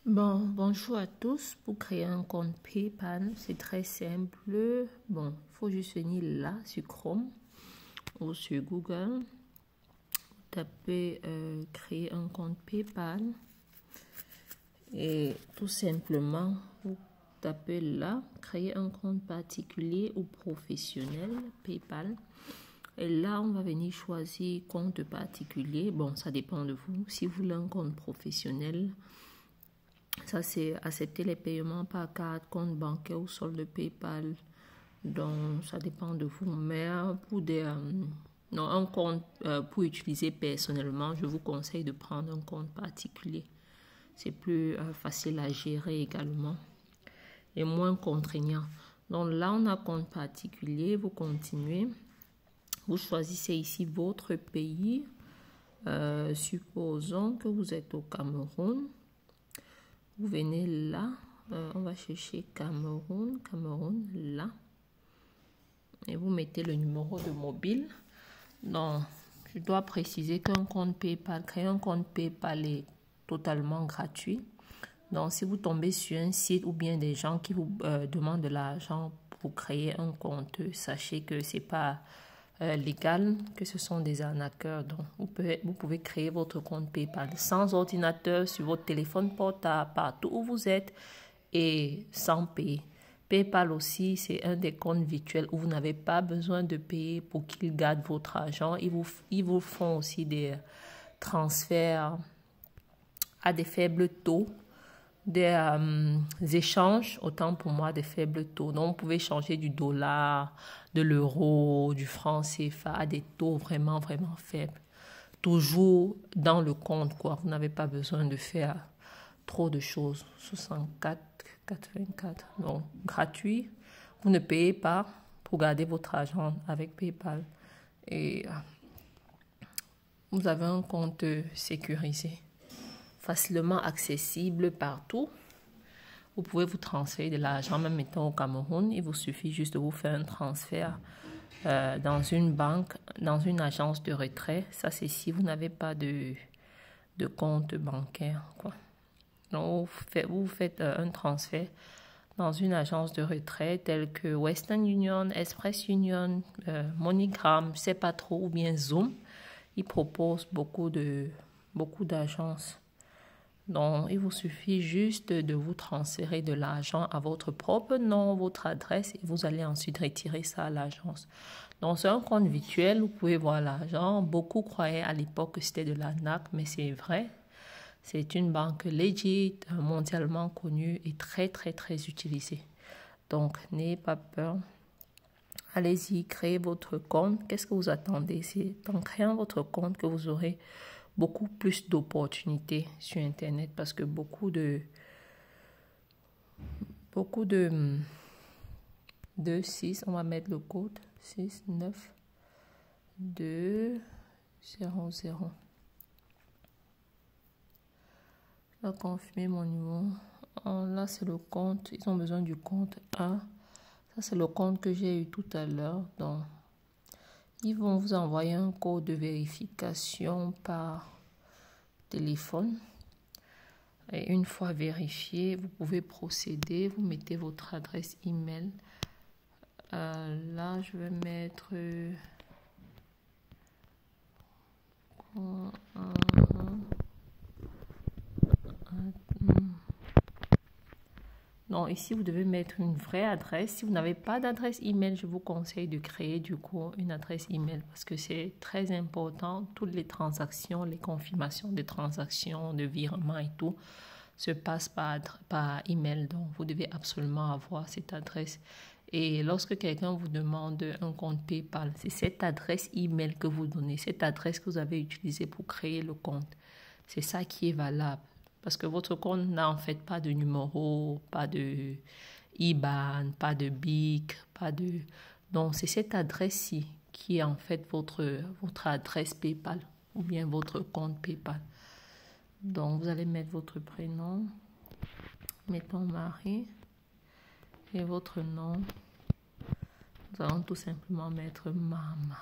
Bonjour à tous. Pour créer un compte PayPal, c'est très simple. Il faut juste venir là sur Chrome ou sur Google. Tapez créer un compte PayPal et tout simplement vous tapez là créer un compte particulier ou professionnel PayPal. Et là, on va venir choisir compte particulier. Ça dépend de vous. Si vous voulez un compte professionnel, ça c'est accepter les paiements par carte, compte bancaire ou solde PayPal. Donc, ça dépend de vous. Mais pour un compte pour utiliser personnellement, je vous conseille de prendre un compte particulier. C'est plus facile à gérer également et moins contraignant. Donc là, on a compte particulier. Vous continuez. Vous choisissez ici votre pays. Supposons que vous êtes au Cameroun. Vous venez là. On va chercher Cameroun, là. Et vous mettez le numéro de mobile. Donc, je dois préciser qu'un compte PayPal, créer un compte PayPal est totalement gratuit. Donc, si vous tombez sur un site ou bien des gens qui vous demandent de l'argent pour créer un compte, sachez que ce n'est pas légal, que ce sont des arnaqueurs. Donc, vous pouvez créer votre compte PayPal sans ordinateur, sur votre téléphone portable, partout où vous êtes et sans payer. PayPal aussi, c'est un des comptes virtuels où vous n'avez pas besoin de payer pour qu'ils gardent votre argent. Ils vous font aussi des transferts à des faibles taux, des échanges, autant pour moi, des faibles taux. Donc, vous pouvez changer du dollar, de l'euro, du franc CFA à des taux vraiment, vraiment faibles. Toujours dans le compte, quoi. Vous n'avez pas besoin de faire trop de choses. 64,84. Donc, gratuit. Vous ne payez pas pour garder votre argent avec PayPal. Et vous avez un compte sécurisé, facilement accessible partout. Vous pouvez vous transférer de l'argent, même étant au Cameroun. Il vous suffit juste de vous faire un transfert dans une banque, dans une agence de retrait. Ça, c'est si vous n'avez pas de compte bancaire, quoi. Donc, vous faites un transfert dans une agence de retrait telle que Western Union, Express Union, MoneyGram, je ne sais pas trop, ou bien Zoom. Ils proposent beaucoup d'agences. Donc, il vous suffit juste de vous transférer de l'argent à votre propre nom, votre adresse, et vous allez ensuite retirer ça à l'agence. Donc, c'est un compte virtuel, vous pouvez voir l'argent. Beaucoup croyaient à l'époque que c'était de l'arnaque, mais c'est vrai. C'est une banque legit, mondialement connue et très, très, très utilisée. Donc, n'ayez pas peur. Allez-y, créez votre compte. Qu'est-ce que vous attendez? C'est en créant votre compte que vous aurez beaucoup plus d'opportunités sur Internet parce que beaucoup de 6, on va mettre le code 6 9 2 0 0. Je vais confirmer mon numéro. Là, c'est le compte. Ils ont besoin du compte 1. Ça, c'est le compte que j'ai eu tout à l'heure. Donc, ils vont vous envoyer un code de vérification par téléphone. Et une fois vérifié, vous pouvez procéder. Vous mettez votre adresse email. Là, je vais mettre... Non, ici, vous devez mettre une vraie adresse. Si vous n'avez pas d'adresse email, je vous conseille de créer du coup une adresse email parce que c'est très important. Toutes les transactions, les confirmations de transactions, de virements et tout se passent par email. Donc, vous devez absolument avoir cette adresse. Et lorsque quelqu'un vous demande un compte PayPal, c'est cette adresse email que vous donnez, cette adresse que vous avez utilisée pour créer le compte. C'est ça qui est valable. Parce que votre compte n'a en fait pas de numéro, pas de IBAN, pas de BIC, pas de... Donc, c'est cette adresse-ci qui est en fait votre adresse PayPal ou bien votre compte PayPal. Donc, vous allez mettre votre prénom, mettons Marie, et votre nom. Nous allons tout simplement mettre Maman.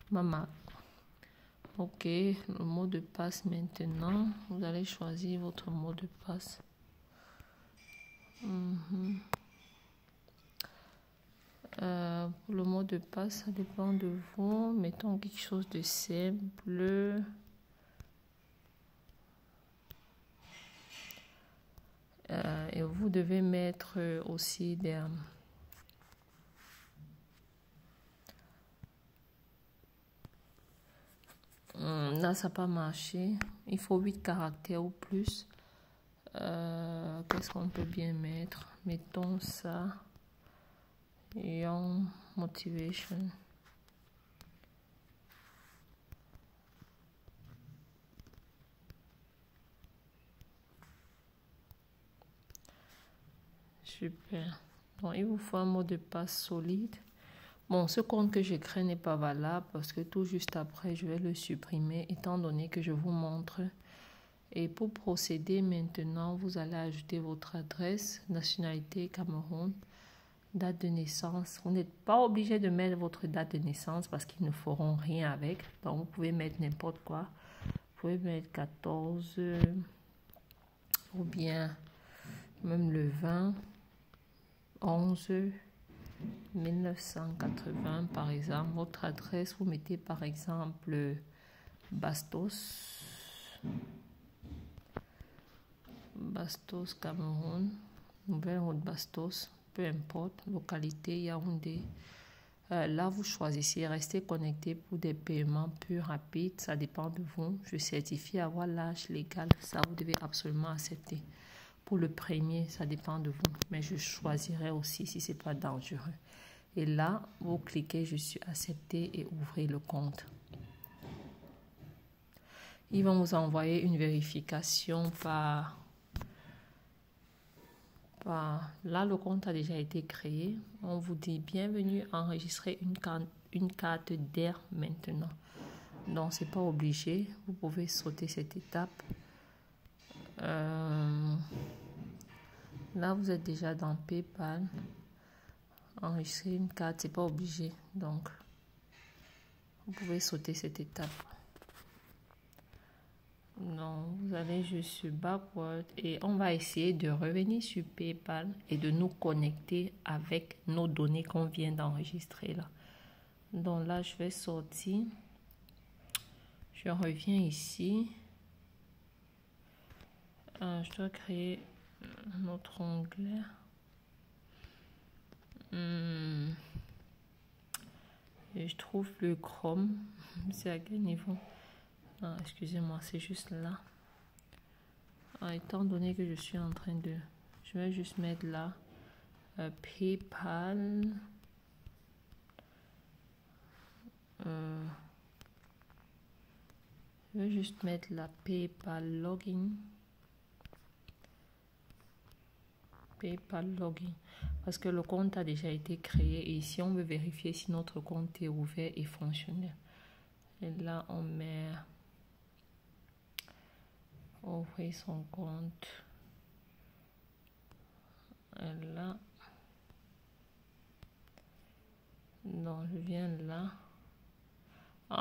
Maman. Ok, le mot de passe maintenant. Vous allez choisir votre mot de passe. Pour le mot de passe, ça dépend de vous. Mettons quelque chose de simple. Et vous devez mettre aussi des... Là, ça n'a pas marché. Il faut 8 caractères ou plus. Qu'est-ce qu'on peut bien mettre? Mettons ça. Young motivation. Super. Donc, il vous faut un mot de passe solide. Bon, ce compte que j'ai créé n'est pas valable parce que tout juste après, je vais le supprimer étant donné que je vous montre. Et pour procéder maintenant, vous allez ajouter votre adresse, nationalité Cameroun, date de naissance. Vous n'êtes pas obligé de mettre votre date de naissance parce qu'ils ne feront rien avec. Donc, vous pouvez mettre n'importe quoi. Vous pouvez mettre 14 ou bien même le 20, 11, 1980 par exemple. Votre adresse, vous mettez par exemple Bastos, Cameroun, Nouvelle-Route Bastos, peu importe, localité Yaoundé. Là, vous choisissez rester connecté pour des paiements plus rapides. Ça dépend de vous. Je certifie avoir l'âge légal. Ça, vous devez absolument accepter. Pour le premier, ça dépend de vous. Mais je choisirai aussi si ce n'est pas dangereux. Et là, vous cliquez « Je suis accepté » et ouvrez le compte. Ils vont vous envoyer une vérification par... Là, le compte a déjà été créé. On vous dit « Bienvenue, enregistrer une carte d'air maintenant ». Donc, ce n'est pas obligé. Vous pouvez sauter cette étape. Là, vous êtes déjà dans PayPal. Enregistrer une carte, c'est pas obligé. Donc, vous pouvez sauter cette étape. Non, vous allez juste sur Backward et on va essayer de revenir sur PayPal et de nous connecter avec nos données qu'on vient d'enregistrer là. Donc là, je vais sortir. Je reviens ici. Je dois créer un autre onglet. Et je trouve le Chrome. C'est à quel niveau? Excusez-moi, c'est juste là. Étant donné que je suis en train de... Je vais juste mettre là. PayPal. Je vais juste mettre la PayPal login. PayPal login. Parce que le compte a déjà été créé. Et ici, on veut vérifier si notre compte est ouvert et fonctionnel. Et là, on met... Ouvrir son compte. Et là. Donc, je viens là.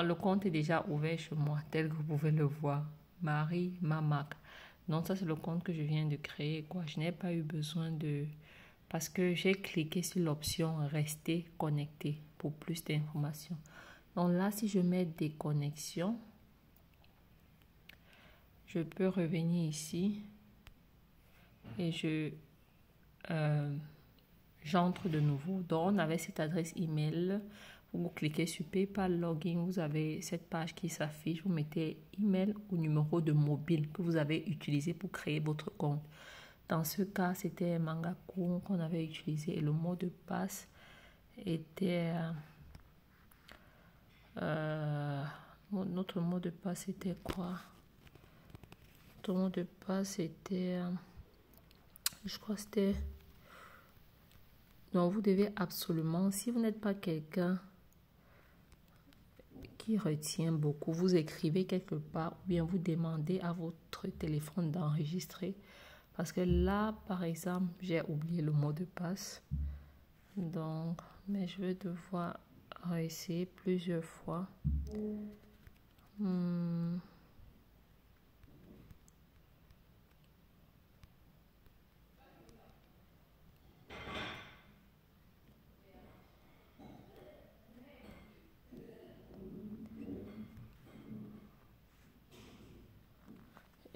Le compte est déjà ouvert chez moi, tel que vous pouvez le voir. Marie Mamac. Donc, ça, c'est le compte que je viens de créer. Je n'ai pas eu besoin de... Parce que j'ai cliqué sur l'option « Rester connecté » pour plus d'informations. Donc là, si je mets « Déconnexion », je peux revenir ici et j'entre de nouveau. Donc, on avait cette adresse email. Vous cliquez sur PayPal Login. Vous avez cette page qui s'affiche. Vous mettez email ou numéro de mobile que vous avez utilisé pour créer votre compte. Dans ce cas, c'était Mangaku qu'on avait utilisé et le mot de passe était... notre mot de passe était quoi? Notre mot de passe était... je crois que c'était... Donc, vous devez absolument, si vous n'êtes pas quelqu'un qui retient beaucoup, vous écrivez quelque part ou bien vous demandez à votre téléphone d'enregistrer. Parce que là, par exemple, j'ai oublié le mot de passe. Donc, mais je vais devoir réessayer plusieurs fois.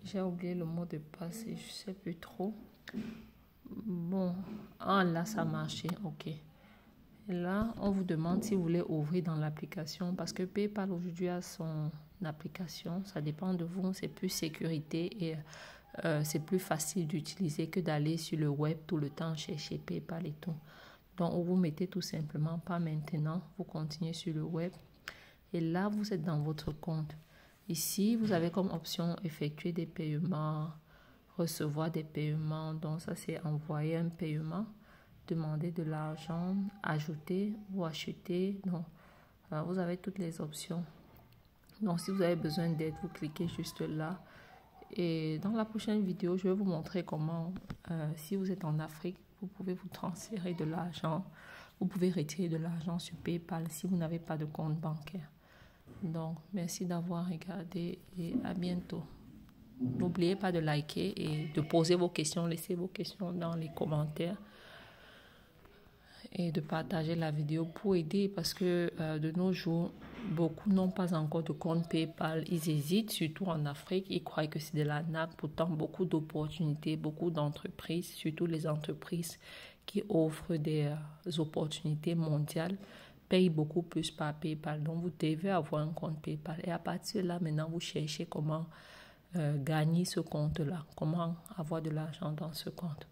J'ai oublié le mot de passe et je sais plus trop. Bon, là ça a marché, ok. Et là, on vous demande si vous voulez ouvrir dans l'application parce que PayPal aujourd'hui a son application. Ça dépend de vous, c'est plus sécurité et c'est plus facile d'utiliser que d'aller sur le web tout le temps chercher PayPal et tout. Donc, vous mettez tout simplement pas maintenant, vous continuez sur le web et là, vous êtes dans votre compte. Ici, vous avez comme option effectuer des paiements, recevoir des paiements. Donc, ça, c'est envoyer un paiement, demander de l'argent, ajouter ou acheter. Donc, vous avez toutes les options. Donc, si vous avez besoin d'aide, vous cliquez juste là. Et dans la prochaine vidéo, je vais vous montrer comment, si vous êtes en Afrique, vous pouvez vous transférer de l'argent. Vous pouvez retirer de l'argent sur PayPal si vous n'avez pas de compte bancaire. Donc, merci d'avoir regardé et à bientôt. N'oubliez pas de liker et de poser vos questions. Laissez vos questions dans les commentaires. Et de partager la vidéo pour aider parce que de nos jours, beaucoup n'ont pas encore de compte PayPal. Ils hésitent, surtout en Afrique. Ils croient que c'est de l'arnaque. Pourtant, beaucoup d'opportunités, beaucoup d'entreprises, surtout les entreprises qui offrent des opportunités mondiales, payent beaucoup plus par PayPal. Donc, vous devez avoir un compte PayPal. Et à partir de là, maintenant, vous cherchez comment gagner ce compte-là, comment avoir de l'argent dans ce compte.